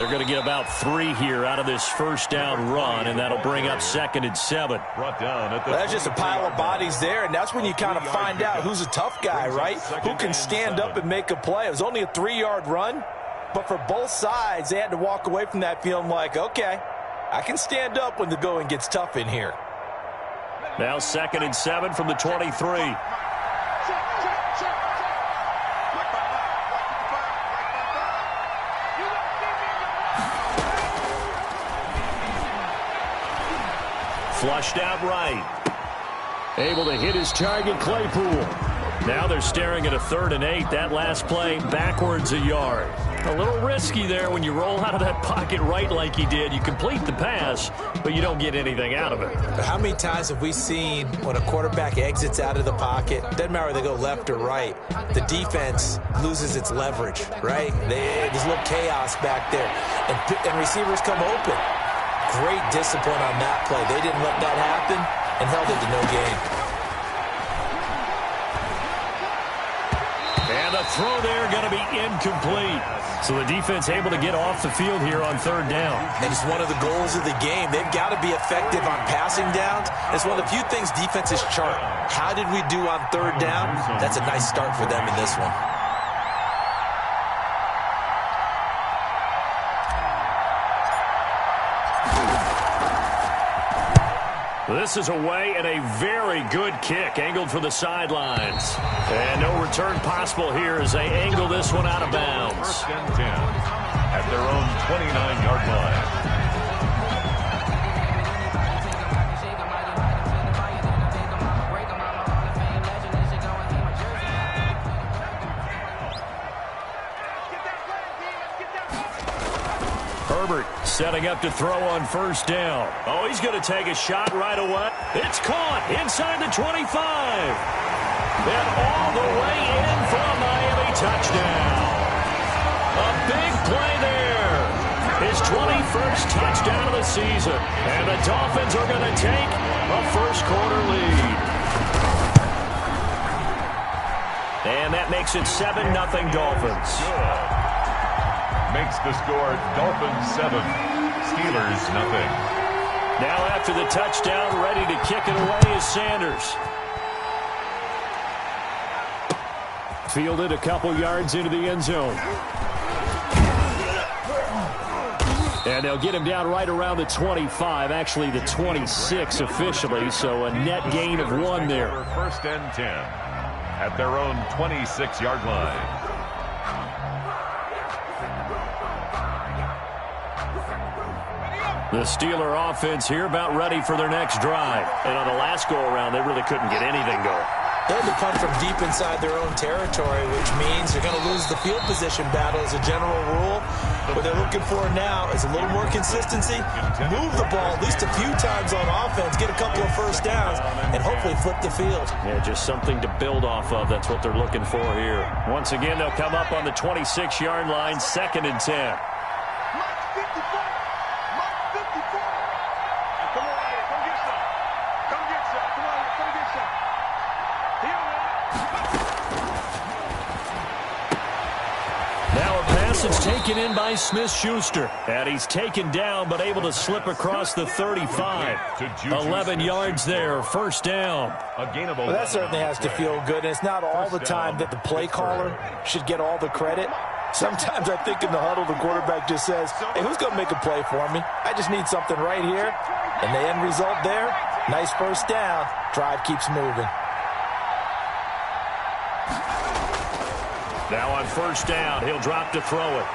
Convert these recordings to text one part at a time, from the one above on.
They're going to get about 3 here out of this first down run, and that'll bring up 2nd and 7. That's just a pile of bodies there, and that's when you kind of find out who's a tough guy, right? Who can stand up and make a play. It was only a 3-yard run, but for both sides, they had to walk away from that feeling like, okay, I can stand up when the going gets tough in here. Now 2nd and 7 from the 23. Flushed out right. Able to hit his target, Claypool. Now they're staring at a 3rd and 8. That last play backwards a yard. A little risky there when you roll out of that pocket right like he did. You complete the pass, but you don't get anything out of it. But how many times have we seen when a quarterback exits out of the pocket, doesn't matter whether they go left or right, the defense loses its leverage, right? There's a little chaos back there, and receivers come open. Great discipline on that play. They didn't let that happen and held it to no gain. And the throw there going to be incomplete. So the defense able to get off the field here on 3rd down. And it's one of the goals of the game. They've got to be effective on passing downs. It's one of the few things defenses chart. How did we do on 3rd down? That's a nice start for them in this one. This is away and a very good kick, angled for the sidelines. And no return possible here as they angle this one out of bounds. 1st and 10 at their own 29-yard line. Herbert setting up to throw on 1st down. Oh, he's going to take a shot right away. It's caught inside the 25. And all the way in for a Miami touchdown. A big play there. His 21st touchdown of the season. And the Dolphins are going to take a first-quarter lead. And that makes it 7-0 Dolphins. Makes the score Dolphins 7, Steelers 0. Now after the touchdown, ready to kick it away is Sanders. Fielded a couple yards into the end zone. And they'll get him down right around the 25, actually the 26 officially, so a net gain of 1 there. 1st and 10 at their own 26-yard line. The Steeler offense here about ready for their next drive. And on the last go-around, they really couldn't get anything going. They had to punt from deep inside their own territory, which means they're going to lose the field position battle as a general rule. What they're looking for now is a little more consistency, move the ball at least a few times on offense, get a couple of 1st downs, and hopefully flip the field. Yeah, just something to build off of. That's what they're looking for here. Once again, they'll come up on the 26-yard line, 2nd and 10. It's taken in by Smith-Schuster. And he's taken down but able to slip across the 35. 11 yards there, 1st down. Well, that certainly has to feel good. And it's not all the time that the play caller should get all the credit. Sometimes I think in the huddle the quarterback just says, hey, who's going to make a play for me? I just need something right here. And the end result there, nice 1st down. Drive keeps moving. Now on 1st down, he'll drop to throw it.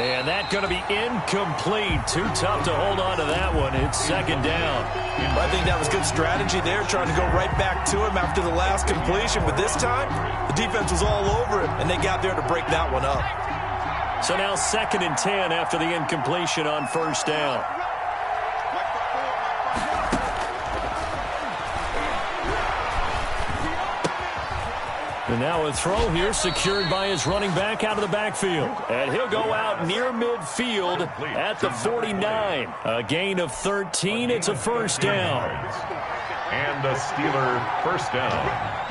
And that's going to be incomplete. Too tough to hold on to that one. It's 2nd down. I think that was good strategy there, trying to go right back to him after the last completion. But this time, the defense was all over him, and they got there to break that one up. So now 2nd and 10 after the incompletion on 1st down. And now a throw here secured by his running back out of the backfield. And he'll go out near midfield at the 49. A gain of 13. It's a 1st down. And a Steeler 1st down.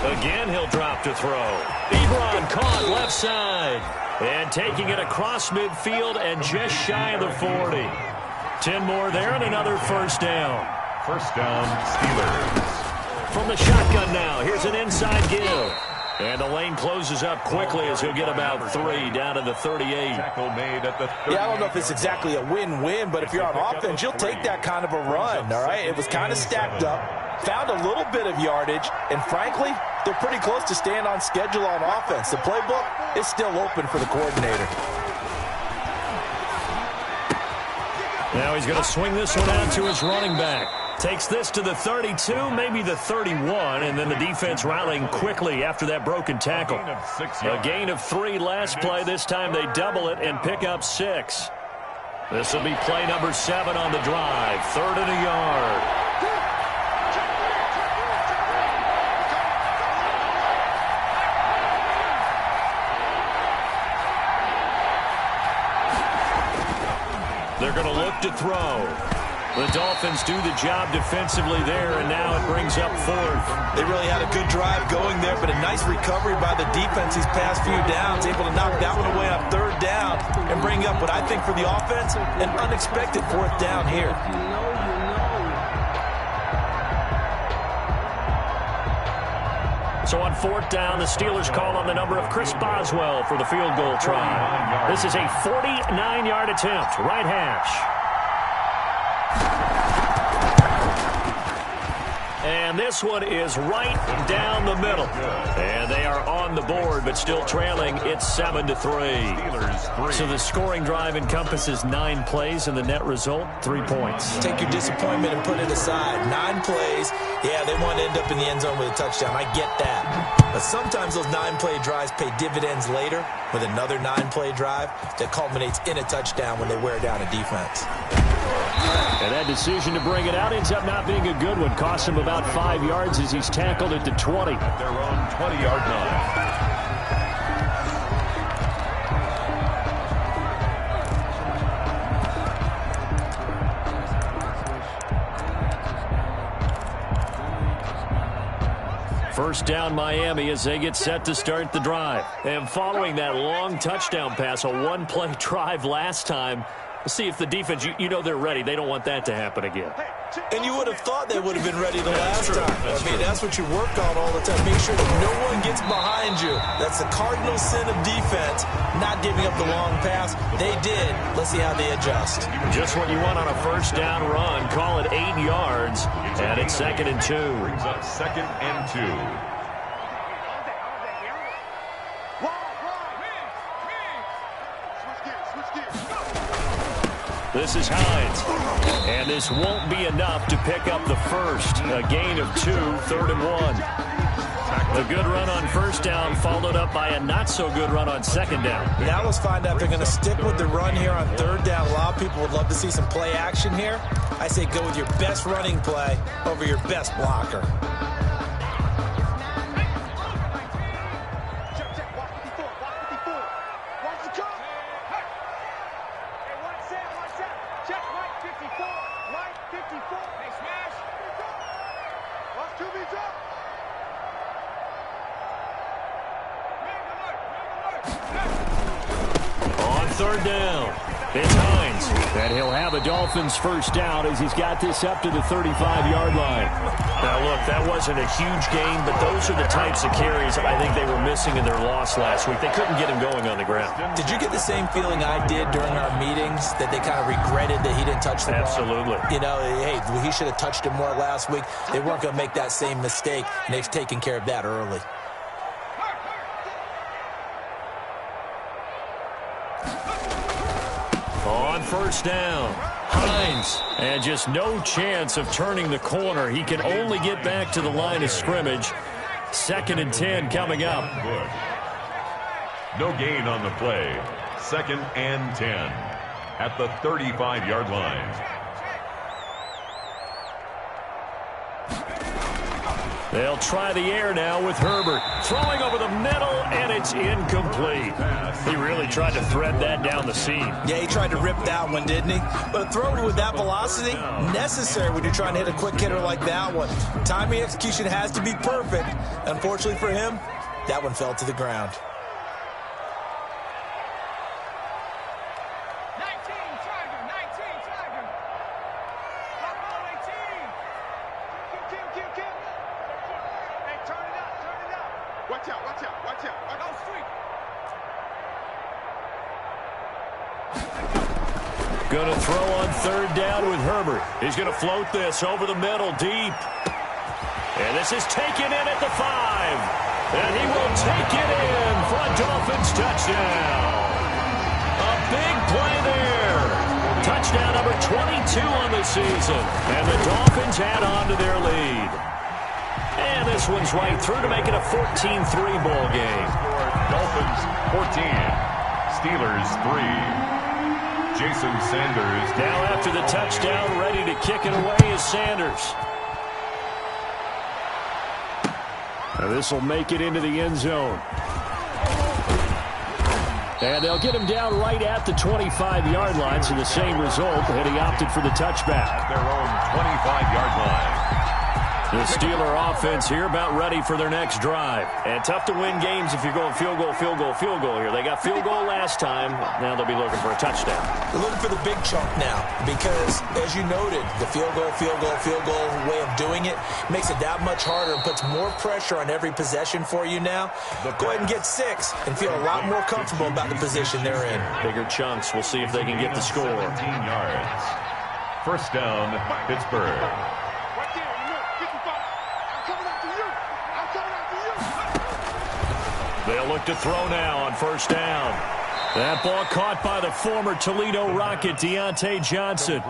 Again, he'll drop to throw. Ebron caught left side. And taking it across midfield and just shy of the 40. 10 more there and another first down. First down, Steelers. From the shotgun now, here's an inside give. And the lane closes up quickly as he'll get about 3 down to the 38. Tackle made at the 38. Yeah, I don't know if it's exactly a win-win, but if you're on offense, you'll take that kind of a run, all right? It was kind of stacked up, found a little bit of yardage, and frankly, they're pretty close to staying on schedule on offense. The playbook is still open for the coordinator. Now he's going to swing this one out to his running back. Takes this to the 32, maybe the 31, and then the defense rallying quickly after that broken tackle. A gain of 3 last play. This time they double it and pick up 6. This will be play number 7 on the drive. 3rd and a yard. They're going to look to throw. The Dolphins do the job defensively there, and now it brings up 4th. They really had a good drive going there, but a nice recovery by the defense these past few downs, able to knock that one away on 3rd down and bring up what I think for the offense, an unexpected 4th down here. So on 4th down, the Steelers call on the number of Chris Boswell for the field goal try. This is a 49-yard attempt, right hash. And this one is right down the middle. And they are on the board, but still trailing. It's 7-3. So the scoring drive encompasses 9 plays, and the net result, 3 points. Take your disappointment and put it aside. 9 plays. Yeah, they want to end up in the end zone with a touchdown. I get that. But sometimes those 9-play drives pay dividends later with another 9-play drive that culminates in a touchdown when they wear down a defense. And that decision to bring it out ends up not being a good one. Costs him about 5 yards as he's tackled at the 20. At their own 20-yard line. First down Miami as they get set to start the drive. And following that long touchdown pass, a 1-play drive last time, we'll see if the defense, you know they're ready. They don't want that to happen again. And you would have thought they would have been ready the last time. I mean, that's what you work on all the time. Make sure that no one gets behind you. That's the cardinal sin of defense, not giving up the long pass. They did. Let's see how they adjust. Just what you want on a first down run. Call it 8 yards, and it's 2nd and 2. Brings up 2nd and 2. This is Hines. And this won't be enough to pick up the first. A gain of 2, 3rd and 1. A good run on first down, followed up by a not-so-good run on 2nd down. Now let's find out if they're going to stick with the run here on 3rd down. A lot of people would love to see some play action here. I say go with your best running play over your best blocker. On 3rd down, it's Hines. And he'll have a Dolphins first down as he's got this up to the 35-yard line. Now, look, that wasn't a huge gain, but those are the types of carries I think they were missing in their loss last week. They couldn't get him going on the ground. Did you get the same feeling I did during our meetings, that they kind of regretted that he didn't touch the ball? Absolutely. You know, hey, he should have touched it more last week. They weren't going to make that same mistake, and they've taken care of that early. On first down, Hines. And just no chance of turning the corner. He can only get back to the line of scrimmage. 2nd and 10 coming up. Good. No gain on the play. 2nd and 10 at the 35-yard line. They'll try the air now with Herbert. Throwing over the middle, and it's incomplete. He really tried to thread that down the seam. Yeah, he tried to rip that one, didn't he? But a throw with that velocity, necessary when you're trying to hit a quick hitter like that one. Timing execution has to be perfect. Unfortunately for him, that one fell to the ground. Going to throw on third down with Herbert. He's going to float this over the middle deep. And this is taken in at the 5. And he will take it in for a Dolphins touchdown. A big play there. Touchdown number 22 on the season. And the Dolphins add on to their lead. And this one's right through to make it a 14-3 ball game. Dolphins 14, Steelers 3. Jason Sanders. Now after the touchdown, ready to kick it away is Sanders. Now this will make it into the end zone. And they'll get him down right at the 25-yard line, so the same result, and he opted for the touchback. At their own 25-yard line. The Steeler offense here about ready for their next drive. And tough to win games if you're going field goal, field goal, field goal here. They got field goal last time. Now they'll be looking for a touchdown. They're looking for the big chunk now because, as you noted, the field goal way of doing it makes it that much harder and puts more pressure on every possession for you now. Go ahead and get 6 and feel a lot more comfortable about the position they're in. Bigger chunks. We'll see if they can get the score. 17 yards. First down, Pittsburgh. They'll look to throw now on first down. That ball caught by the former Toledo Rocket, Deontay Johnson.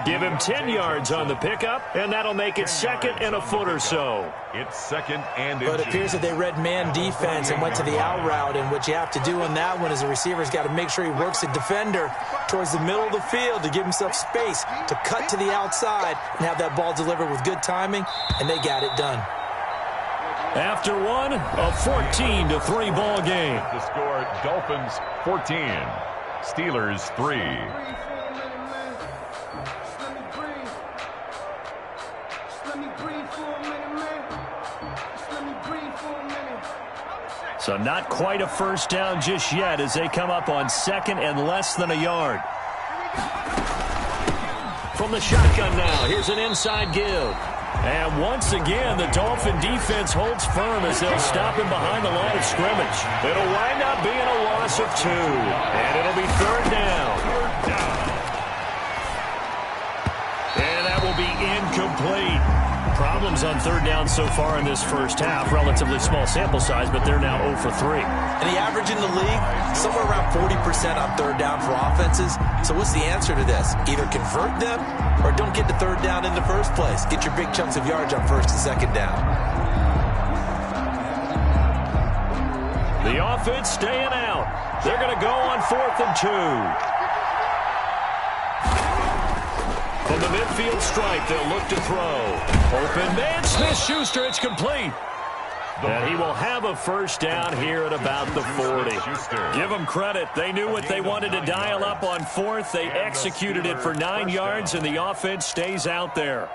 Give him 10 yards on the pickup, and that'll make it second and a foot or so. It's second and But it appears that they read man defense and went to the out route, and what you have to do on that one is the receiver's got to make sure he works the defender towards the middle of the field to give himself space to cut to the outside and have that ball delivered with good timing, and they got it done. After one, a 14-3 ball game. The score, Dolphins 14, Steelers 3. So not quite a first down just yet as they come up on second and less than a yard. From the shotgun now, here's an inside give. And once again, the Dolphin defense holds firm as they'll stop him behind the line of scrimmage. It'll wind up being a loss of 2. And it'll be third down. And that will be incomplete. Problems on third down so far in this first half. Relatively small sample size, but they're now 0 for 3. And the average in the league, somewhere around 40% on third down for offenses. So what's the answer to this? Either convert them or don't get to third down in the first place. Get your big chunks of yards on first and second down. The offense staying out. They're going to go on 4th and 2. From the midfield stripe, they'll look to throw. Open man, Smith-Schuster, it's complete. And he will have a first down here at about the 40. Give them credit. They knew what they wanted to dial up on 4th. They executed it for 9 yards, and the offense stays out there.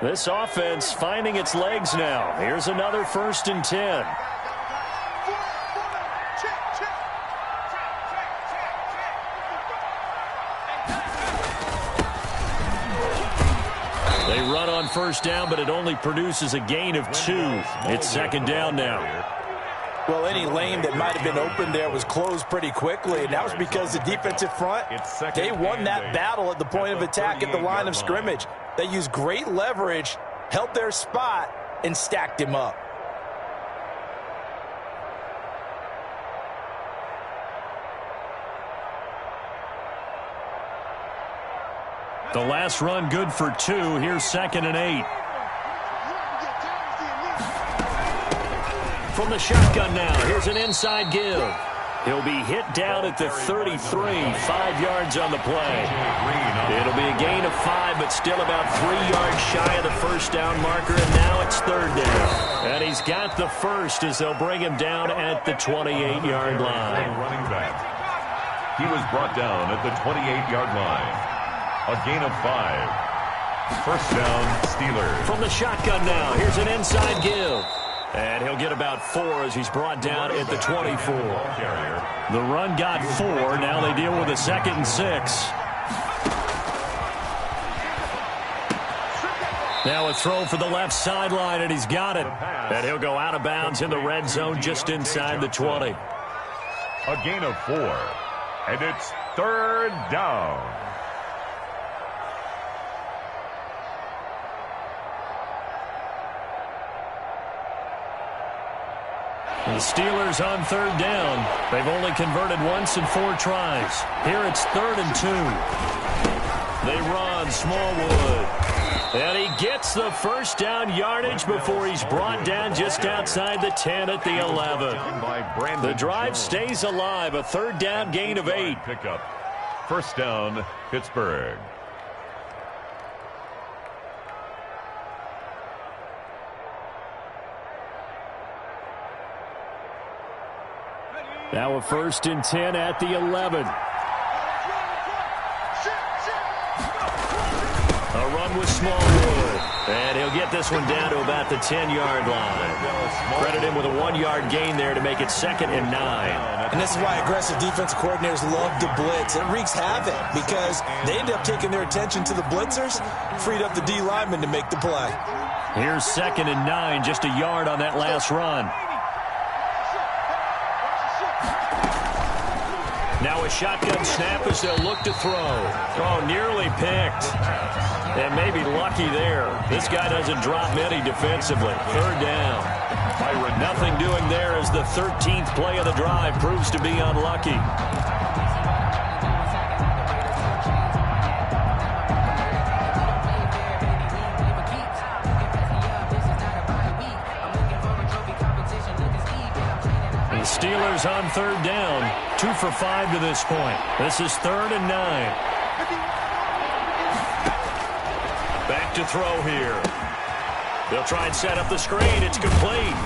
This offense finding its legs now. Here's another 1st and 10. They run on first down, but it only produces a gain of 2. It's second down now. Well, any lane that might have been open there was closed pretty quickly, and that was because the defensive front, they won that battle at the point of attack at the line of scrimmage. They used great leverage, held their spot, and stacked him up. The last run good for 2. Here's 2nd and 8. From the shotgun now, here's an inside give. He'll be hit down at the 33, 5 yards on the play. It'll be a gain of 5, but still about 3 yards shy of the first down marker, and now it's third down. And he's got the first as they'll bring him down at the 28-yard line. Running back. He was brought down at the 28-yard line. A gain of 5. First down, Steelers. From the shotgun now, here's an inside give. And he'll get about 4 as he's brought down at the 24. The run got 4. Now they deal with a 2nd and 6. Now a throw for the left sideline, and he's got it. And he'll go out of bounds in the red zone just inside the 20. A gain of 4. And it's third down. The Steelers on third down. They've only converted once in 4 tries. Here it's 3rd and 2. They run Smallwood. And he gets the first down yardage before he's brought down just outside the 10 at the 11. The drive stays alive. A third down gain of 8. Pickup. First down, Pittsburgh. Now a 1st and 10 at the 11. A run with Smallwood. And he'll get this one down to about the 10-yard line. Credit him with a 1-yard gain there to make it 2nd and 9. And this is why aggressive defensive coordinators love to blitz. It wreaks havoc because they end up taking their attention to the blitzers, freed up the D lineman to make the play. Here's 2nd and 9, just a yard on that last run. Now a shotgun snap as they'll look to throw. Oh, nearly picked. And maybe lucky there. This guy doesn't drop many defensively. Third down. Nothing doing there as the 13th play of the drive proves to be unlucky. The Steelers on third down. 2 for 5 to this point. This is 3rd and 9. Back to throw here. They'll try and set up the screen. It's complete.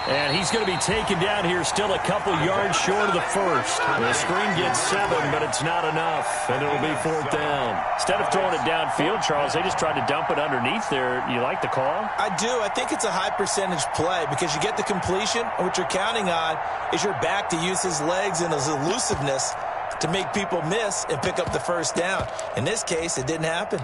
And he's going to be taken down here still a couple yards short of the first. The screen gets 7, but it's not enough. And it'll be 4th down. Instead of throwing it downfield, Charles, they just tried to dump it underneath there. You like the call? I do. I think it's a high percentage play because you get the completion, and what you're counting on is your back to use his legs and his elusiveness to make people miss and pick up the first down. In this case, it didn't happen.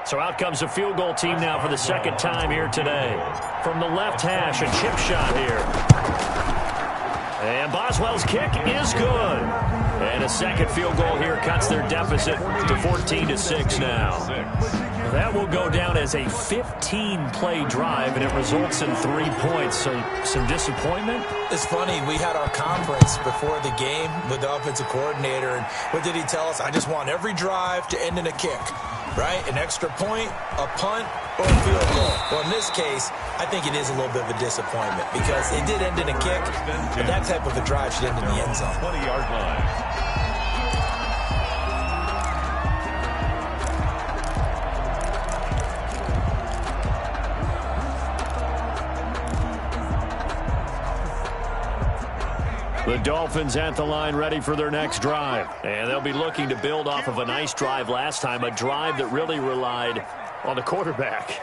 So out comes the field goal team now for the 2nd time here today. From the left hash, a chip shot here. And Boswell's kick is good. And a 2nd field goal here cuts their deficit to 14-6 now. That will go down as a 15-play drive, and it results in 3 points. So some disappointment? It's funny. We had our conference before the game with the offensive coordinator, and what did he tell us? I just want every drive to end in a kick, right? An extra point, a punt, or a field goal. Well, in this case, I think it is a little bit of a disappointment because it did end in a kick, but that type of a drive should end in the end zone. 20-yard line. The Dolphins at the line ready for their next drive. And they'll be looking to build off of a nice drive last time, a drive that really relied on the quarterback.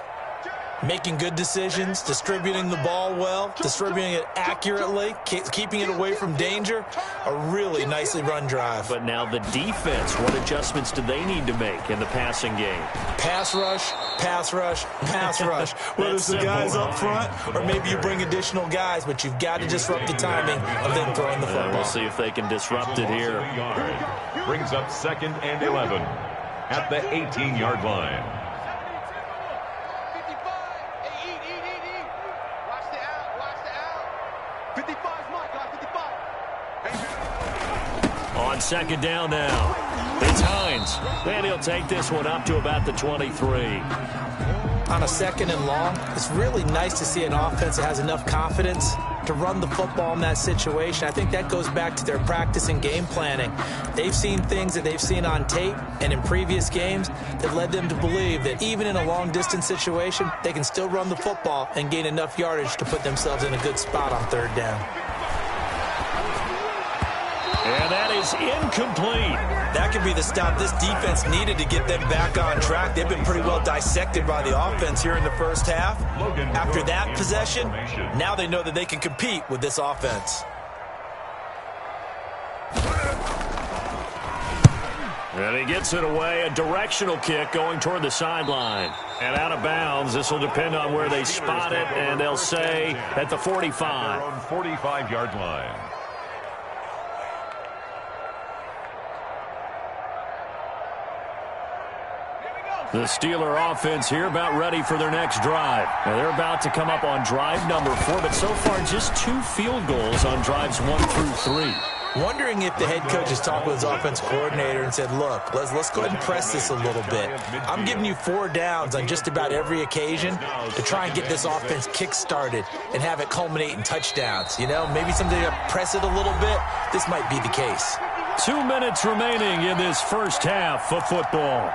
Making good decisions, distributing the ball well, distributing it accurately, keeping it away from danger. A really nicely run drive. But now the defense, what adjustments do they need to make in the passing game? Pass rush, pass rush, pass rush. Whether it's the guys up front or maybe you bring additional guys, but you've got to disrupt the timing of them throwing the football. We'll see if they can disrupt it here. Brings up 2nd and 11 at the 18-yard line. on second down now. It's Hines, and he'll take this one up to about the 23. On a second and long, it's really nice to see an offense that has enough confidence to run the football in that situation. I think that goes back to their practice and game planning. They've seen things that they've seen on tape and in previous games that led them to believe that even in a long-distance situation, they can still run the football and gain enough yardage to put themselves in a good spot on third down. And that is incomplete. That could be the stop this defense needed to get them back on track. They've been pretty well dissected by the offense here in the first half. After that possession, now they know that they can compete with this offense. And he gets it away, a directional kick going toward the sideline. And out of bounds, this will depend on where they spot it, and they'll say at the 45. Their own 45-yard line. The Steeler offense here about ready for their next drive. Now they're about to come up on drive number 4, but so far just 2 field goals on drives 1 through 3. Wondering if the head coach has talked with his offense coordinator and said, look, let's go ahead and press this a little bit. I'm giving you 4 downs on just about every occasion to try and get this offense kick-started and have it culminate in touchdowns. You know, maybe someday to press it a little bit. This might be the case. 2 minutes remaining in this first half of football.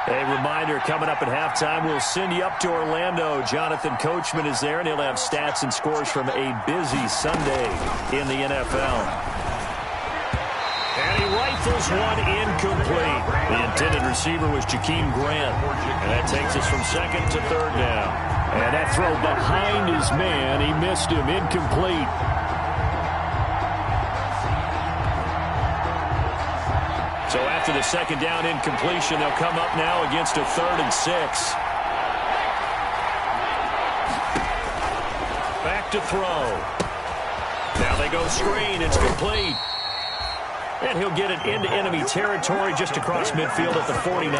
A reminder, coming up at halftime, we'll send you up to Orlando. Jonathan Coachman is there, and he'll have stats and scores from a busy Sunday in the NFL. And he rifles one incomplete. The intended receiver was Jakeem Grant. And that takes us from second to third down. And that throw behind his man, he missed him, incomplete. So after the second down incompletion, they'll come up now against a 3rd and 6. Back to throw. Now they go screen. It's complete. And he'll get it into enemy territory just across midfield at the 49.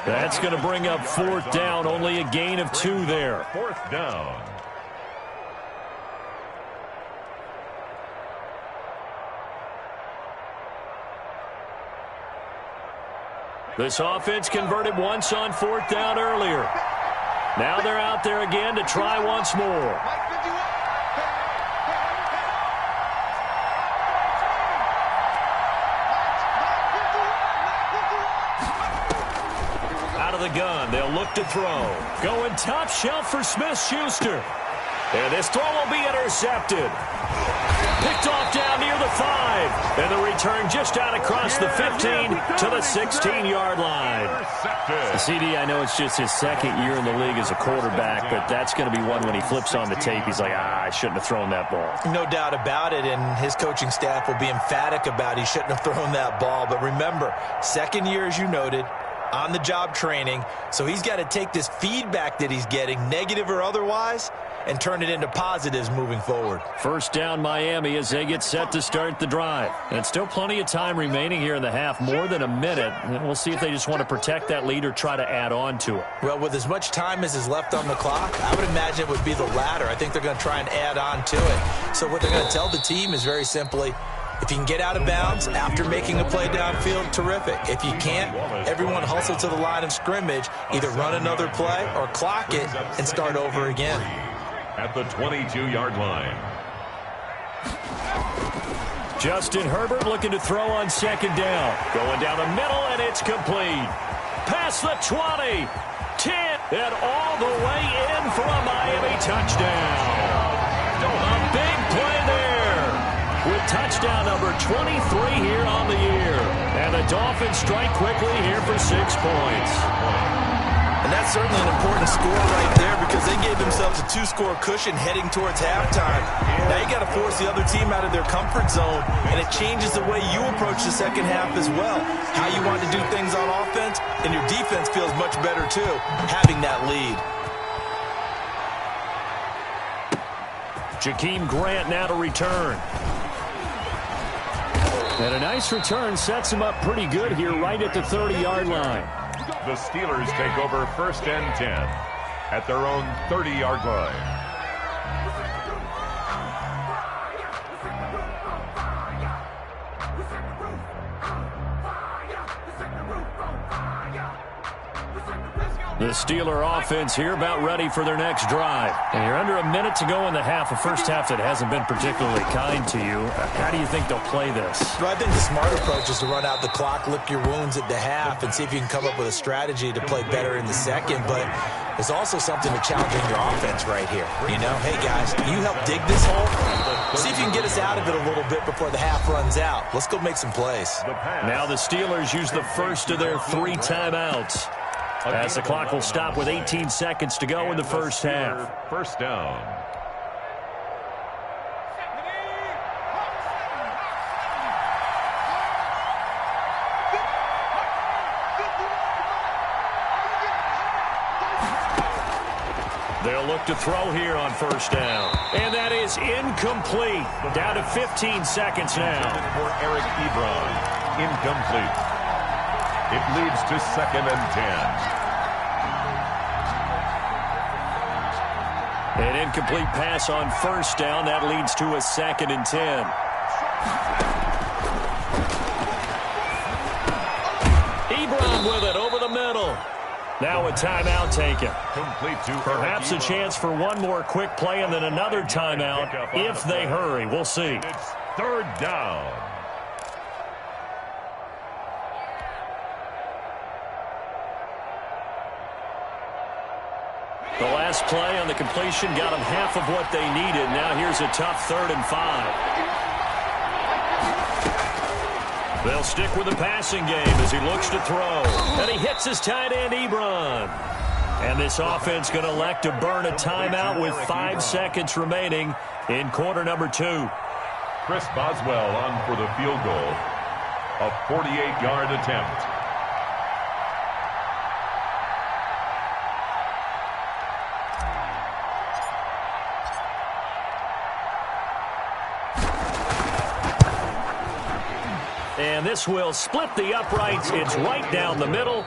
That's going to bring up 4th down. Only a gain of 2 there. 4th down. This offense converted once on 4th down earlier. Now they're out there again to try once more. Out of the gun, they'll look to throw. Going top shelf for Smith-Schuster. And this throw will be intercepted. Picked off down near the 5. And the return just out across the 15 to the 16-yard line. CD, I know it's just his 2nd year in the league as a quarterback, but that's going to be one when he flips on the tape. He's like, I shouldn't have thrown that ball. No doubt about it, and his coaching staff will be emphatic about he shouldn't have thrown that ball. But remember, 2nd year, as you noted, on-the-job training, so he's got to take this feedback that he's getting, negative or otherwise, and turn it into positives moving forward. 1st down Miami as they get set to start the drive. And still plenty of time remaining here in the half, more than a minute. And we'll see if they just want to protect that lead or try to add on to it. Well, with as much time as is left on the clock, I would imagine it would be the latter. I think they're going to try and add on to it. So what they're going to tell the team is very simply, if you can get out of bounds after making a play downfield, terrific. If you can't, everyone hustle to the line of scrimmage, either run another play or clock it and start over again. At the 22-yard line. Justin Herbert looking to throw on 2nd down. Going down the middle, and it's complete. Past the 20, 10, and all the way in for a Miami touchdown. A big play there with touchdown number 23 here on the year. And the Dolphins strike quickly here for 6 points. And that's certainly an important score right there because they gave themselves a 2-score cushion heading towards halftime. Now you got to force the other team out of their comfort zone, and it changes the way you approach the second half as well. How you want to do things on offense, and your defense feels much better too, having that lead. Jakeem Grant now to return. And a nice return sets him up pretty good here right at the 30-yard line. The Steelers take over 1st and 10 at their own 30-yard line. The Steeler offense here about ready for their next drive. And you're under a minute to go in the half, a first half that hasn't been particularly kind to you. How do you think they'll play this? Well, I think the smart approach is to run out the clock, lick your wounds at the half, and see if you can come up with a strategy to play better in the second. But there's also something to challenging your offense right here. You know, hey, guys, you help dig this hole. See if you can get us out of it a little bit before the half runs out. Let's go make some plays. Now the Steelers use the first of their 3 timeouts, as the clock will stop with 18 seconds to go in the first half. First down. They'll look to throw here on first down. And that is incomplete. Down to 15 seconds now. For Eric Ebron. Incomplete. It leads to 2nd and 10. An incomplete pass on first down. That leads to a 2nd and 10. Ebron with it over the middle. Now a timeout taken. Perhaps a chance for one more quick play and then another timeout if they hurry. We'll see. It's 3rd down. The last play on the completion got them half of what they needed. Now here's a tough 3rd and 5. They'll stick with the passing game as he looks to throw. And he hits his tight end, Ebron. And this offense going to elect to burn a timeout with 5 seconds remaining in quarter number 2. Chris Boswell on for the field goal. A 48-yard attempt. And this will split the uprights. It's right down the middle.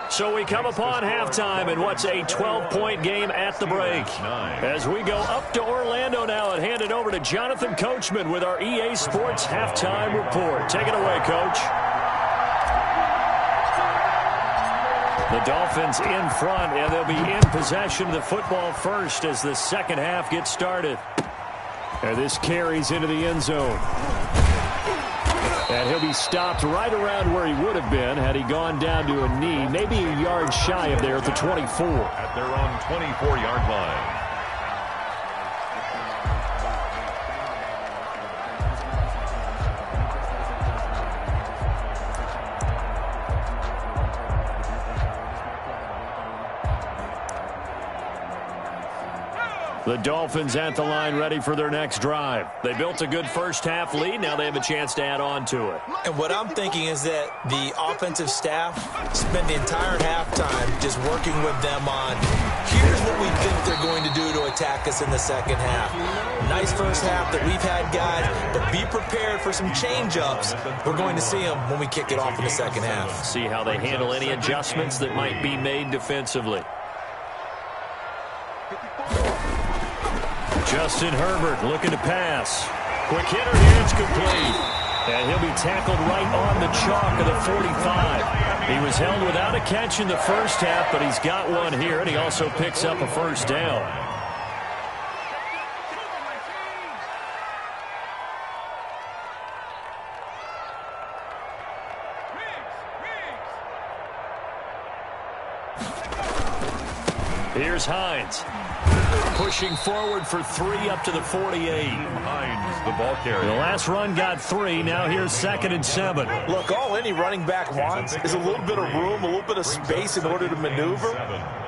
So we come upon halftime in what's a 12-point game at the break. As we go up to Orlando now and hand it over to Jonathan Coachman with our EA Sports Halftime Report. Take it away, Coach. The Dolphins in front, and they'll be in possession of the football first as the second half gets started. And this carries into the end zone. And he'll be stopped right around where he would have been had he gone down to a knee, maybe a yard shy of there at the 24. At their own 24-yard line. The Dolphins at the line ready for their next drive. They built a good first half lead. Now they have a chance to add on to it. And what I'm thinking is that the offensive staff spent the entire halftime just working with them on, here's what we think they're going to do to attack us in the second half. Nice first half that we've had, guys, but be prepared for some change-ups. We're going to see them when we kick it off in the second half. See how they handle any adjustments that might be made defensively. Justin Herbert looking to pass. Quick hitter here, it's complete. And he'll be tackled right on the chalk of the 45. He was held without a catch in the first half, but he's got one here, and he also picks up a first down. Here's Hines. Pushing forward for 3 up to the 48. Hines, the ball carrier. The last run got 3. Now here's 2nd and 7. Look, all any running back wants is a little bit of room, a little bit of space in order to maneuver.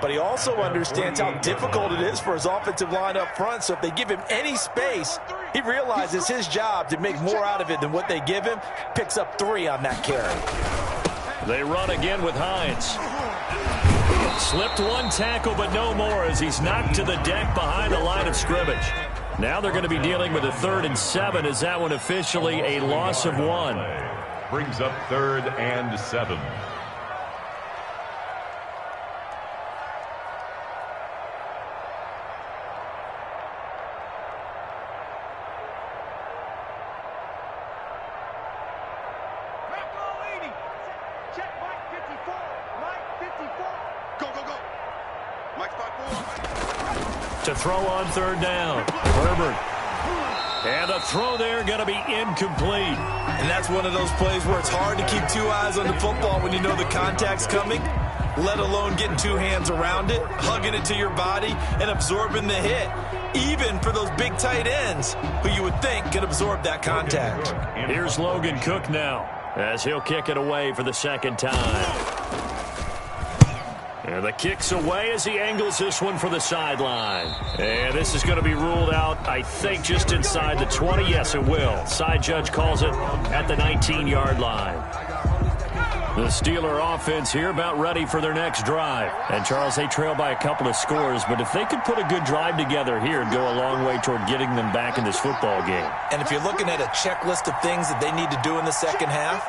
But he also understands how difficult it is for his offensive line up front. So if they give him any space, he realizes his job to make more out of it than what they give him. Picks up 3 on that carry. They run again with Hines. Slipped one tackle, but no more as he's knocked to the deck behind the line of scrimmage. Now they're going to be dealing with a 3rd and 7 as that one officially a loss of 1. Brings up 3rd and 7. Check Mike 54. Mike 54. Go, go, go. to throw on third down. Herbert. And the throw there going to be incomplete. And that's one of those plays where it's hard to keep two eyes on the football when you know the contact's coming, let alone getting two hands around it, hugging it to your body, and absorbing the hit, even for those big tight ends who you would think could absorb that contact. Here's Logan Cook now, as he'll kick it away for the second time. And the kick's away as he angles this one for the sideline. And this is going to be ruled out, I think, just inside the 20. Yes, it will. Side judge calls it at the 19-yard line. The Steeler offense here about ready for their next drive. And, Charles, they trail by a couple of scores, but if they could put a good drive together here, it'd go a long way toward getting them back in this football game. And if you're looking at a checklist of things that they need to do in the second half,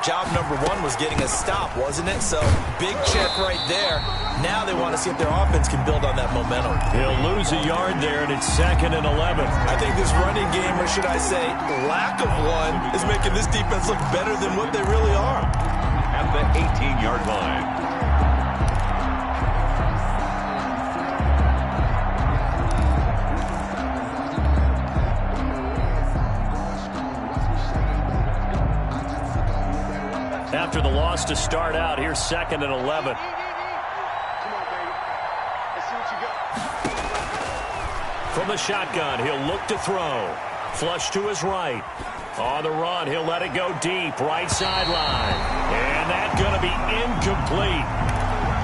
job number one was getting a stop, wasn't it? So, big check right there. Now they want to see if their offense can build on that momentum. He'll lose a yard there, and it's 2nd and 11. I think this running game, or should I say lack of one, is making this defense look better than what they really are. At the 18-yard line. After the loss to start out, here's 2nd and 11. From the shotgun, he'll look to throw. Flush to his right. On the run, he'll let it go deep, right sideline. And that's going to be incomplete.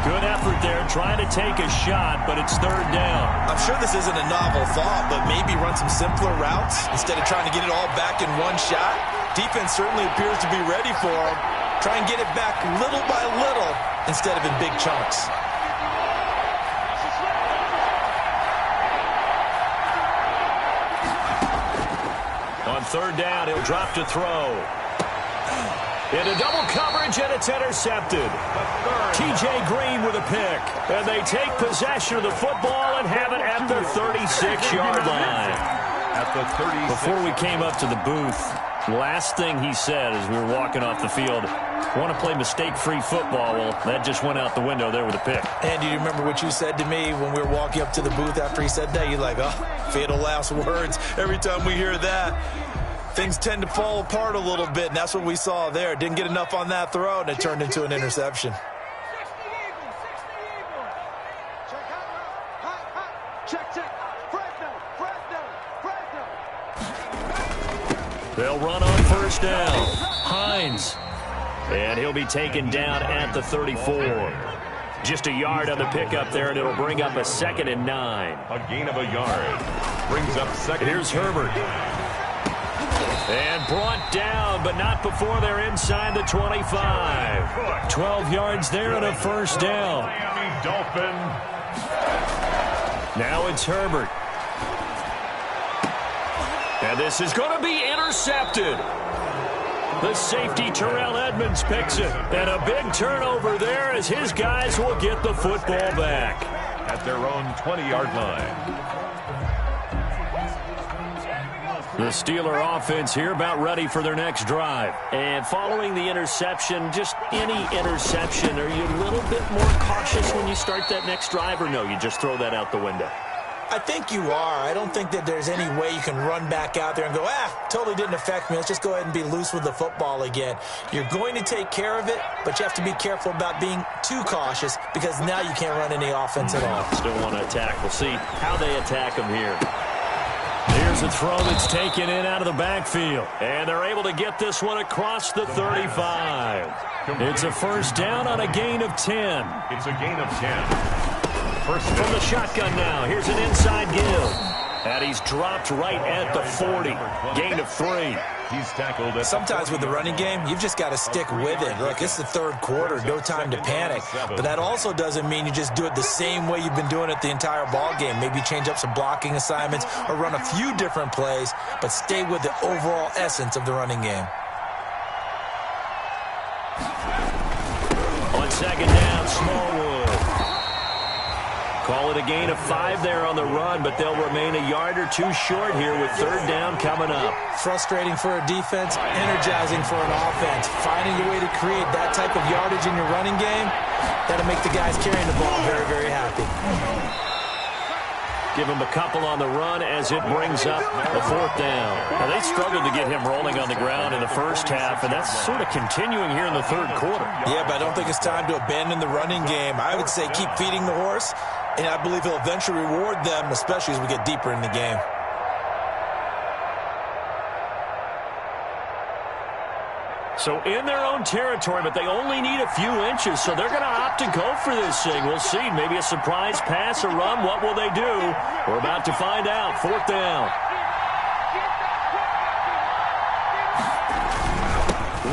Good effort there, trying to take a shot, but it's 3rd down. I'm sure this isn't a novel thought, but maybe run some simpler routes instead of trying to get it all back in one shot. Defense certainly appears to be ready for him. Try and get it back little by little instead of in big chunks. On 3rd down, he'll drop to throw. Into double coverage, and it's intercepted. T.J. Green with a pick. And they take possession of the football and have it at the 36-yard line. At the 36. Before we came up to the booth, last thing he said as we were walking off the field, want to play mistake-free football. Well, that just went out the window there with a pick. And do you remember what you said to me when we were walking up to the booth after he said that? You're like, oh, fatal last words. Every time we hear that, things tend to fall apart a little bit, and that's what we saw there. Didn't get enough on that throw, and it turned into an interception. They'll run on 1st down. Hines. And he'll be taken down at the 34. Just a yard on the pickup there, and it'll bring up a 2nd and 9. A gain of a yard. Brings up 2nd. Here's Herbert. And brought down, but not before they're inside the 25. 12 yards there and a 1st down. Miami Dolphin. Now it's Herbert. And this is going to be intercepted. The safety, Terrell Edmonds, picks it. And a big turnover there as his guys will get the football back. At their own 20-yard line. The Steeler offense here about ready for their next drive. And following the interception, just any interception, are you a little bit more cautious when you start that next drive, or no, you just throw that out the window? I think you are. I don't think that there's any way you can run back out there and go, totally didn't affect me. Let's just go ahead and be loose with the football again. You're going to take care of it, but you have to be careful about being too cautious because now you can't run any offense at all. Still want to attack. We'll see how they attack them here. Here's a throw that's taken in out of the backfield. And they're able to get this one across the 35. It's a 1st down on a gain of 10. It's a gain of 10. From the shotgun now, here's an inside give. And he's dropped right at the 40. Gain of 3. He's tackled at sometimes with the running game, you've just got to stick with it. Look, it's the 3rd quarter, no time to panic. But that also doesn't mean you just do it the same way you've been doing it the entire ball game. Maybe change up some blocking assignments or run a few different plays, but stay with the overall essence of the running game. On 2nd down, Smallwood. Call it a gain of 5 there on the run, but they'll remain a yard or 2 short here with 3rd down coming up. Frustrating for a defense, energizing for an offense. Finding a way to create that type of yardage in your running game, that'll make the guys carrying the ball very, very happy. Give him a couple on the run as it brings up the fourth down. Now, they struggled to get him rolling on the ground in the first half, and that's sort of continuing here in the third quarter. Yeah, but I don't think it's time to abandon the running game. I would say keep feeding the horse, and I believe he'll eventually reward them, especially as we get deeper in the game. So in their own territory, but they only need a few inches, so they're going to opt to go for this thing. We'll see. Maybe a surprise pass, a run. What will they do? We're about to find out. Fourth down.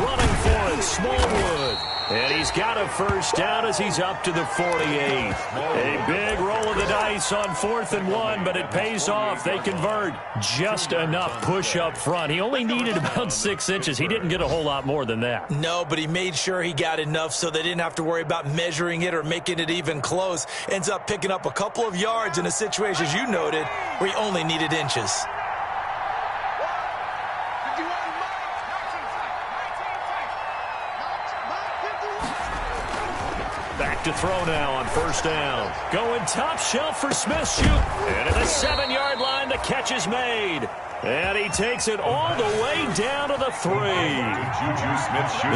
Running for it, Smallwood. And he's got a first down as he's up to the 48. A big roll of the dice on 4th and 1, but it pays off. They convert just enough push up front. He only needed about 6 inches. He didn't get a whole lot more than that. No, but he made sure he got enough so they didn't have to worry about measuring it or making it even close. Ends up picking up a couple of yards in a situation, as you noted, where he only needed inches. Back to throw now on first down. Going top shelf for Smith. Shoot. And at the 7-yard line, the catch is made. And he takes it all the way down to the 3.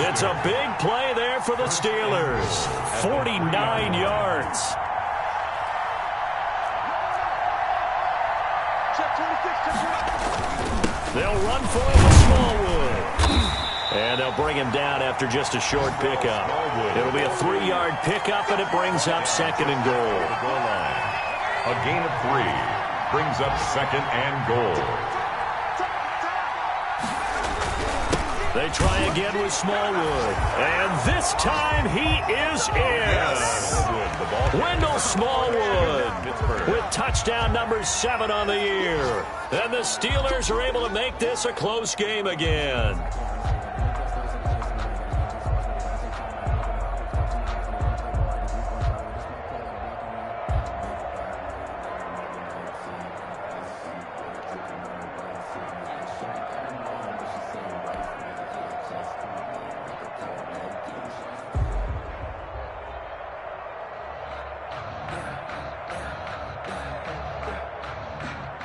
It's a big play there for the Steelers. 49 yards. They'll run for it with Smallwood. And they'll bring him down after just a short pickup. It'll be a 3-yard pickup, and it brings up 2nd and goal. A gain of 3 brings up 2nd and goal. They try again with Smallwood. And this time he is in. Wendell Smallwood with touchdown number 7 on the year. And the Steelers are able to make this a close game again.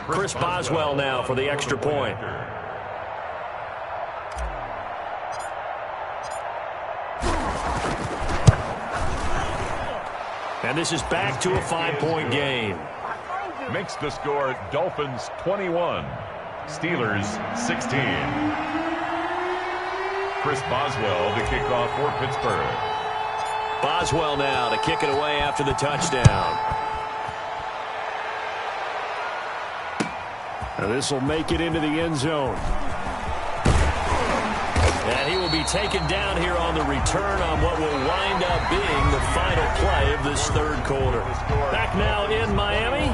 Chris Boswell now for the extra point. And this is back to a 5-point game. Makes the score Dolphins 21, Steelers 16. Chris Boswell to kick off for Pittsburgh. Boswell now to kick it away after the touchdown. Now this will make it into the end zone. And he will be taken down here on the return on what will wind up being the final play of this third quarter. Back now in Miami.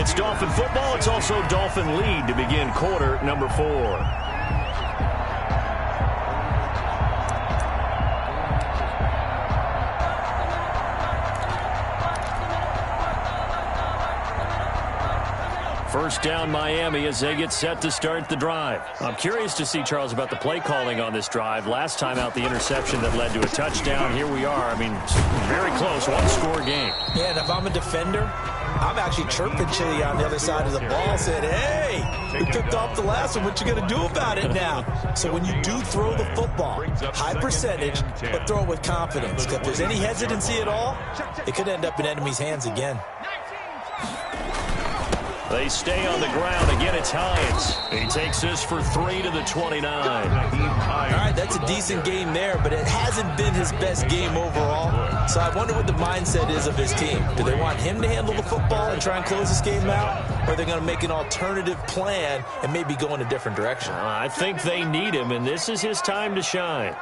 It's Dolphin football. It's also Dolphin lead to begin quarter number 4. First down Miami as they get set to start the drive. I'm curious to see, Charles, about the play calling on this drive. Last time out, the interception that led to a touchdown. Here we are. I mean, very close, one-score game. Yeah, and if I'm a defender, I'm actually chirping Chili on the other side of the ball, saying, hey, we picked off the last one. What you going to do about it now? So when you do throw the football, high percentage, but throw it with confidence. If there's any hesitancy at all, it could end up in enemy's hands again. They stay on the ground. Again, it's Hines. He takes this for 3 to the 29. All right, that's a decent game there, but it hasn't been his best game overall. So I wonder what the mindset is of his team. Do they want him to handle the football and try and close this game out? Or are they going to make an alternative plan and maybe go in a different direction? I think they need him, and this is his time to shine.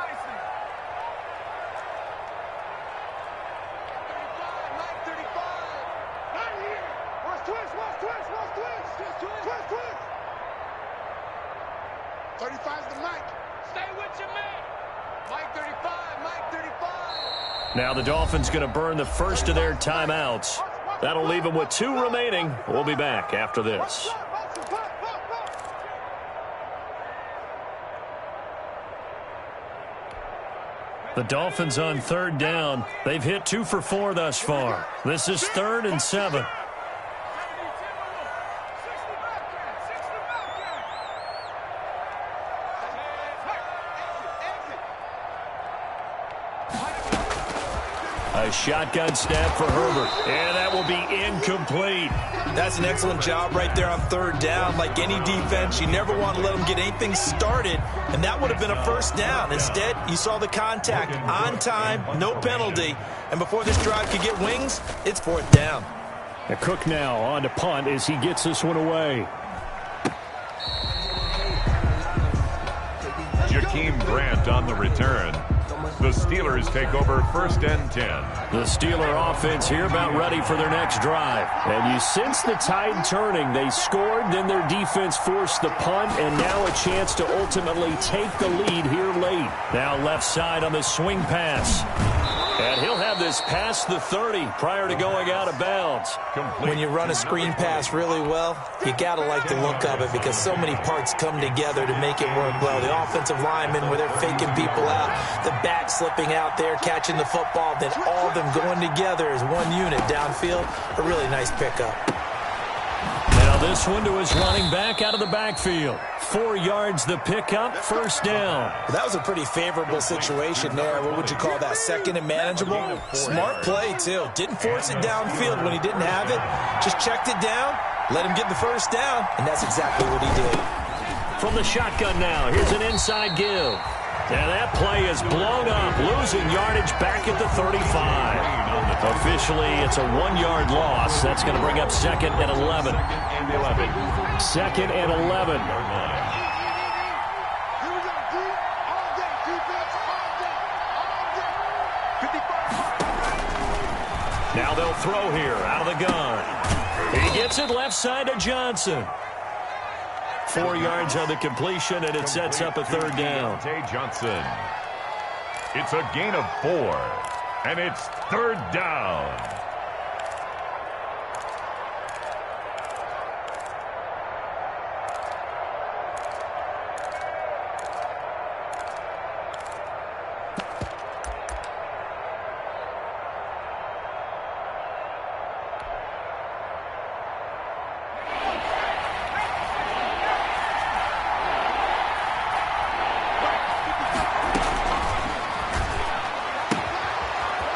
Now the Dolphins going to burn the first of their timeouts. That'll leave them with 2 remaining. We'll be back after this. The Dolphins on 3rd down. They've hit 2 for 4 thus far. This is 3rd and 7. A shotgun snap for Herbert. And that will be incomplete. That's an excellent job right there on third down. Like any defense, you never want to let them get anything started, and that would have been a first down. Instead, you saw the contact on time, no penalty, and before this drive could get wings, it's fourth down. Cook now on to punt as he gets this one away. Jakeem Grant on the return. The Steelers take over 1st and 10. The Steeler offense here about ready for their next drive. And you sense the tide turning. They scored, then their defense forced the punt, and now a chance to ultimately take the lead here late. Now left side on the swing pass. And he'll have this past the 30 prior to going out of bounds. When you run a screen pass really well, you got to like the look of it because so many parts come together to make it work well. The offensive linemen where they're faking people out, the back slipping out there, catching the football, then all of them going together as one unit downfield. A really nice pickup. Now this one to his running back out of the backfield. 4 yards the pickup, first down. That was a pretty favorable situation there. What would you call that? Second and manageable? Smart play, too. Didn't force it downfield when he didn't have it. Just checked it down, let him get the first down, and that's exactly what he did. From the shotgun now, here's an inside give. And that play is blown up, losing yardage back at the 35. Officially, it's a 1-yard loss. That's going to bring up 2nd and 11. 2nd and 11. Now they'll throw here out of the gun. He gets it left side to Johnson. 4 yards on the completion, and it sets up a 3rd down. Johnson. It's a gain of 4, and it's 3rd down.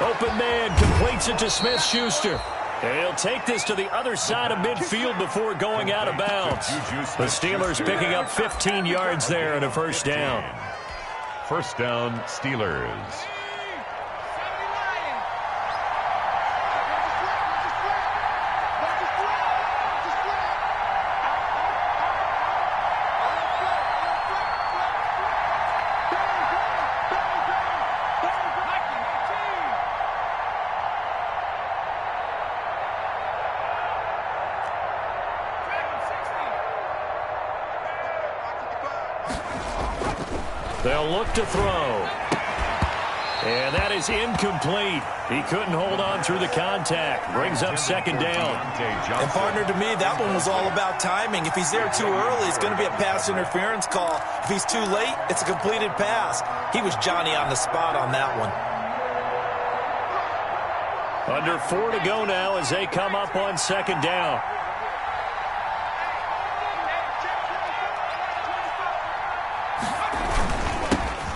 Open man completes it to Smith-Schuster. He'll take this to the other side of midfield before going out of bounds. The Steelers picking up 15 yards there and a first down. First down, Steelers. They'll look to throw. And that is incomplete. He couldn't hold on through the contact. Brings up 2nd down. And partner, to me, that one was all about timing. If he's there too early, it's going to be a pass interference call. If he's too late, it's a completed pass. He was Johnny on the spot on that one. Under 4 to go now as they come up on 2nd down.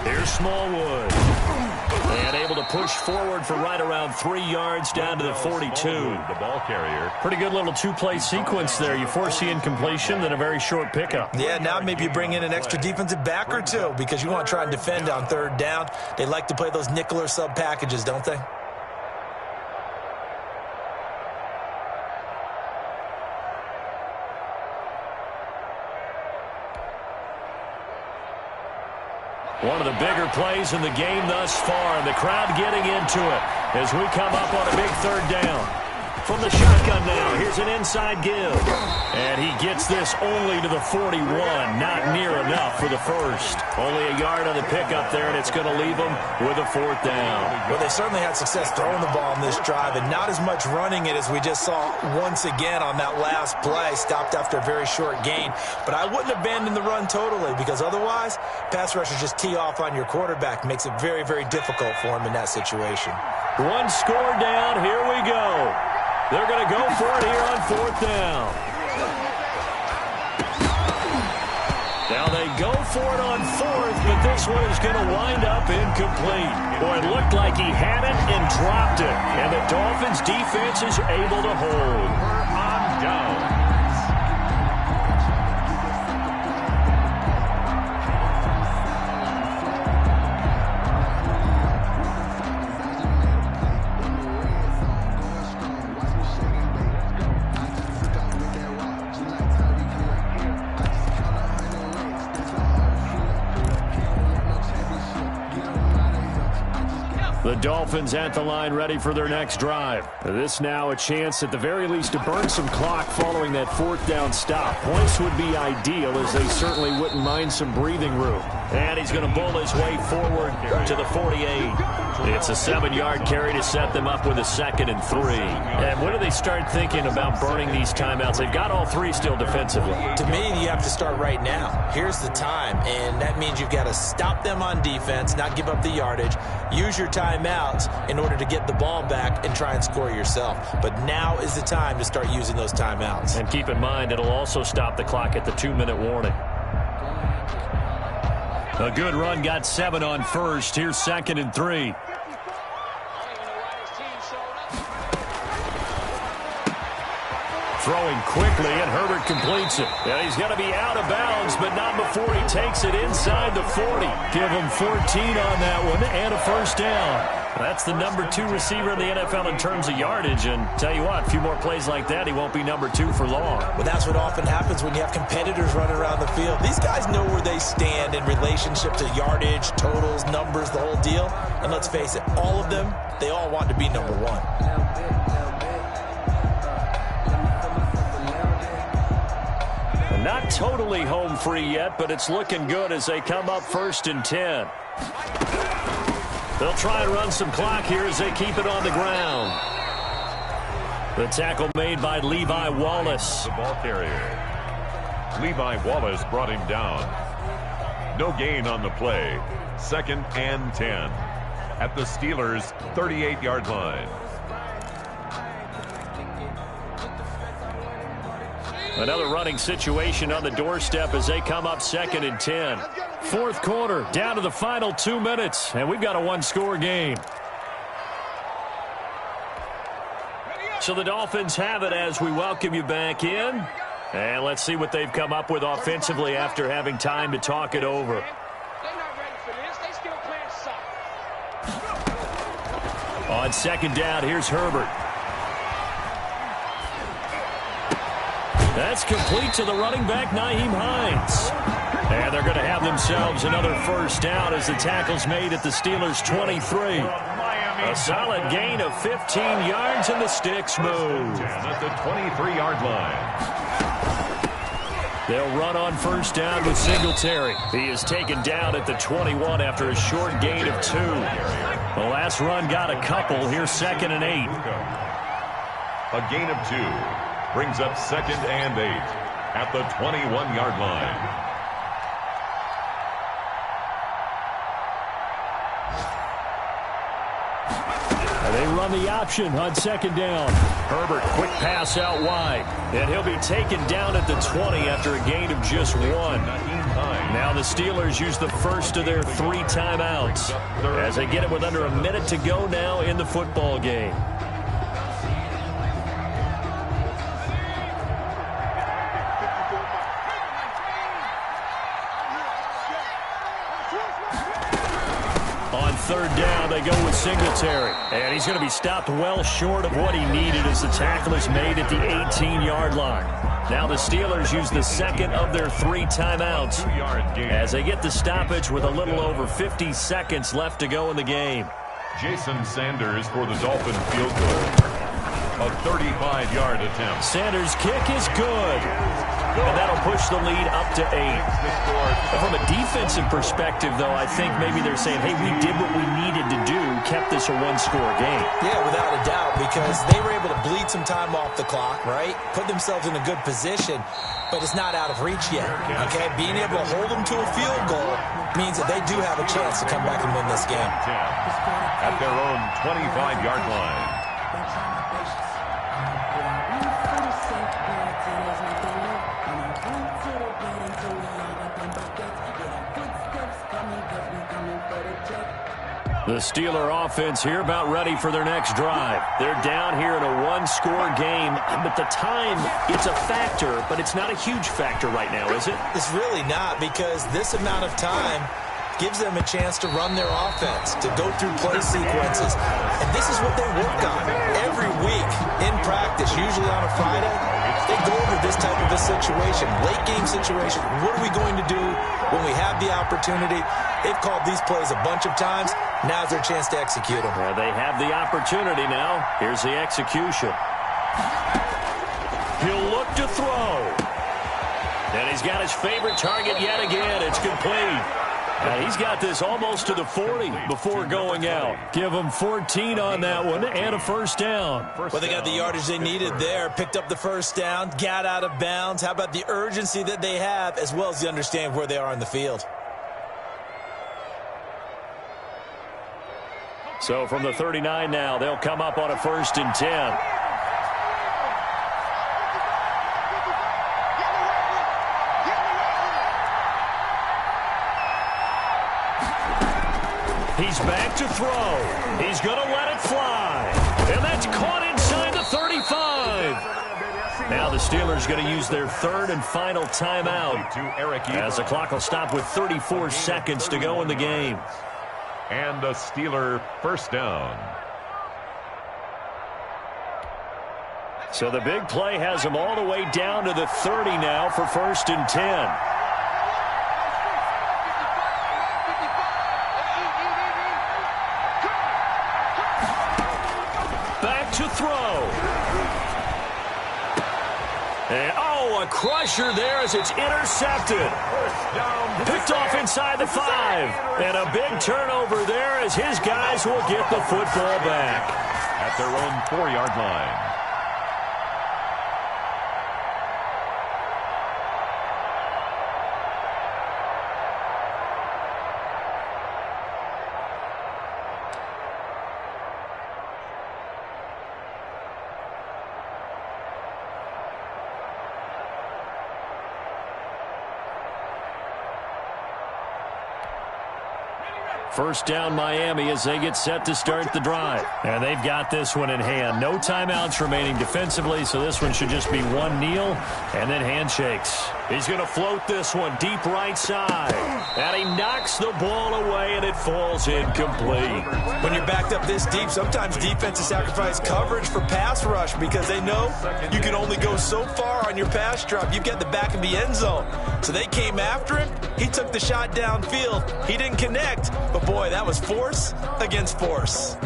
Here's Smallwood. And able to push forward for right around 3 yards down to the 42. The ball carrier. Pretty good little 2-play sequence there. You force the incompletion, then a very short pickup. Yeah, now maybe you bring in an extra defensive back or two because you want to try and defend on 3rd down. They like to play those nickel or sub packages, don't they? One of the bigger plays in the game thus far, and the crowd getting into it as we come up on a big 3rd down. From the shotgun now, here's an inside give. And he gets this only to the 41, not near enough for the first. Only a yard on the pickup there, and it's going to leave him with a 4th down. Well, they certainly had success throwing the ball on this drive, and not as much running it as we just saw once again on that last play. Stopped after a very short gain. But I wouldn't abandon the run totally, because otherwise, pass rushers just tee off on your quarterback. Makes it very, very difficult for him in that situation. One score down. Here we go. They're going to go for it here on 4th down. Now they go for it on fourth, but this one is going to wind up incomplete. Boy, it looked like he had it and dropped it. And the Dolphins defense is able to hold. On down. The Dolphins at the line ready for their next drive. This now a chance at the very least to burn some clock following that fourth down stop. Points would be ideal as they certainly wouldn't mind some breathing room. And he's going to bull his way forward to the 48. It's a 7-yard carry to set them up with a 2nd and 3. And when do they start thinking about burning these timeouts? They've got all 3 still defensively. To me, you have to start right now. Here's the time, and that means you've got to stop them on defense, not give up the yardage, use your timeouts in order to get the ball back and try and score yourself. But now is the time to start using those timeouts. And keep in mind, it'll also stop the clock at the 2-minute warning. A good run, got 7 on first. Here's 2nd and 3. Throwing quickly, and Herbert completes it. And he's going to be out of bounds, but not before he takes it inside the 40. Give him 14 on that one, and a first down. That's the number 2 receiver in the NFL in terms of yardage, and tell you what, a few more plays like that, he won't be number 2 for long. Well, that's what often happens when you have competitors running around the field. These guys know where they stand in relationship to yardage, totals, numbers, the whole deal. And let's face it, all of them, they all want to be number 1. Not totally home free yet, but it's looking good as they come up 1st and 10. They'll try and run some clock here as they keep it on the ground. The tackle made by Levi Wallace. The ball carrier. Levi Wallace brought him down. No gain on the play. 2nd and 10 at the Steelers' 38-yard line. Another running situation on the doorstep as they come up 2nd and 10. 4th quarter, down to the final 2 minutes, and we've got a 1-score game. So the Dolphins have it as we welcome you back in. And let's see what they've come up with offensively after having time to talk it over. On 2nd down, here's Herbert. That's complete to the running back, Nyheim Hines. And they're going to have themselves another first down as the tackle's made at the Steelers' 23. A solid gain of 15 yards, and the sticks move. At the 23-yard line. They'll run on first down with Singletary. He is taken down at the 21 after a short gain of 2. The last run got a couple. Here's 2nd and 8. A gain of 2 brings up 2nd and 8 at the 21-yard line. They run the option on 2nd down. Herbert, quick pass out wide. And he'll be taken down at the 20 after a gain of just 1. Now the Steelers use the first of their 3 timeouts as they get it with under a minute to go now in the football game. On 3rd down, they go with Singletary. And he's going to be stopped well short of what he needed as the tackle is made at the 18-yard line. Now the Steelers use the 2nd of their 3 timeouts as they get the stoppage with a little over 50 seconds left to go in the game. Jason Sanders for the Dolphin field goal. A 35-yard attempt. Sanders' kick is good. And that'll push the lead up to 8. From a defensive perspective, though, I think maybe they're saying, hey, we did what we needed to do, kept this a 1-score game. Yeah, without a doubt, because they were able to bleed some time off the clock, right? Put themselves in a good position, but it's not out of reach yet, okay? Being able to hold them to a field goal means that they do have a chance to come back and win this game. At their own 25-yard line. The Steeler offense here about ready for their next drive. They're down here in a one-score game, but the time, it's a factor, but it's not a huge factor right now, is it? It's really not, because this amount of time gives them a chance to run their offense, to go through play sequences. And this is what they work on every week in practice, usually on a Friday. They go over this type of a situation, late game situation. What are we going to do when we have the opportunity? They've called these plays a bunch of times. Now's their chance to execute them. Well, they have the opportunity now. Here's the execution. He'll look to throw. And he's got his favorite target yet again. It's complete. And he's got this almost to the 40 before going out. Give him 14 on that one and a first down. Well, they got the yardage they needed there. Picked up the first down, got out of bounds. How about the urgency that they have, as well as the understand where they are on the field? So from the 39 now, they'll come up on a 1st and 10. He's back to throw. He's going to let it fly. And that's caught inside the 35. Now the Steelers going to use their 3rd and final timeout, as the clock will stop with 34 seconds to go in the game. And a Steeler first down. So the big play has them all the way down to the 30 now for 1st and 10. Back to throw. And, a crusher there as it's intercepted. Picked off inside the 5. And a big turnover there as his guys will get the football back. At their own 4-yard line. First down Miami as they get set to start the drive. And they've got this one in hand. No timeouts remaining defensively, so this one should just be one kneel and then handshakes. He's going to float this one deep right side. And he knocks the ball away, and it falls incomplete. When you're backed up this deep, sometimes defenses sacrifice coverage for pass rush because they know you can only go so far on your pass drop. You've got the back of the end zone. So they came after him. He took the shot downfield. He didn't connect. But, boy, that was force against force.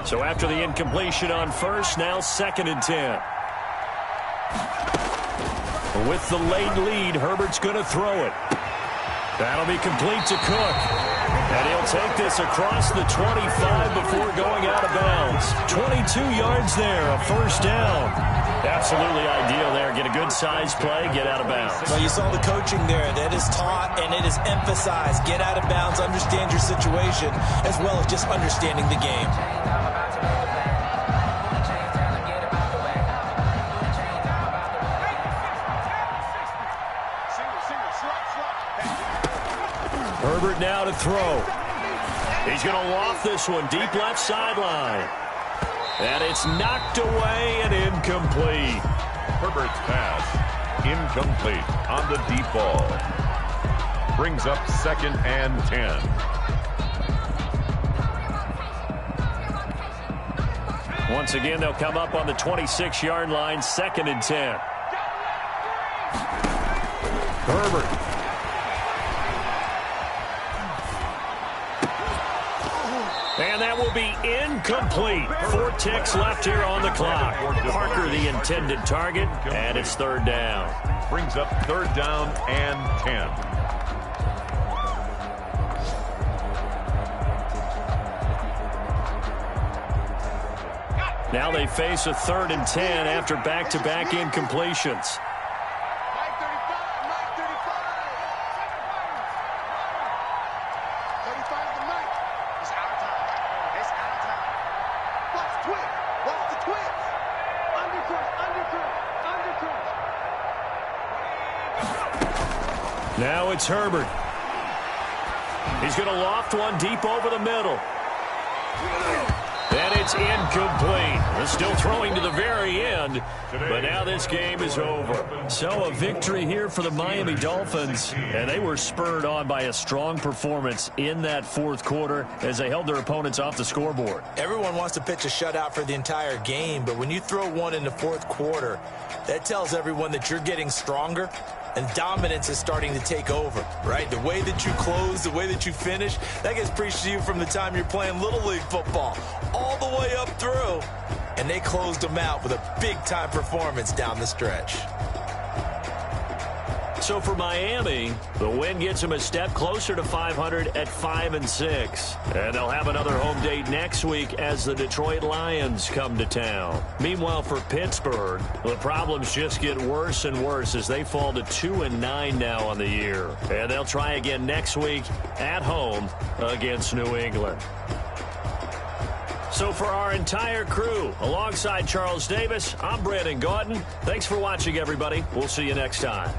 So after the incompletion on first, now 2nd and 10. With the late lead, Herbert's going to throw it. That'll be complete to Cook. And he'll take this across the 25 before going out of bounds. 22 yards there, a first down. Absolutely ideal there. Get a good size play, get out of bounds. Well, you saw the coaching there. That is taught and it is emphasized. Get out of bounds, understand your situation, as well as just understanding the game. Herbert now to throw. He's going to loft this one deep left sideline. And it's knocked away and incomplete. Herbert's pass incomplete on the deep ball. Brings up 2nd and 10. Once again, they'll come up on the 26-yard line, 2nd and 10. Herbert. And that will be incomplete. 4 ticks left here on the clock. Parker, the intended target, and it's 3rd down. Brings up 3rd down and 10. Now they face a 3rd and 10 after back-to-back incompletions. Now it's Herbert. He's going to loft one deep over the middle. And it's incomplete. They're still throwing to the very end, but now this game is over. So a victory here for the Miami Dolphins, and they were spurred on by a strong performance in that fourth quarter as they held their opponents off the scoreboard. Everyone wants to pitch a shutout for the entire game, but when you throw one in the fourth quarter, that tells everyone that you're getting stronger and dominance is starting to take over, right? The way that you close, the way that you finish, that gets preached to you from the time you're playing Little League football all the way up through. And they closed them out with a big-time performance down the stretch. So for Miami, the win gets them a step closer to 500 at 5-6. And they'll have another home date next week as the Detroit Lions come to town. Meanwhile, for Pittsburgh, the problems just get worse and worse as they fall to 2-9 now on the year. And they'll try again next week at home against New England. So for our entire crew, alongside Charles Davis, I'm Brandon Gaudin. Thanks for watching, everybody. We'll see you next time.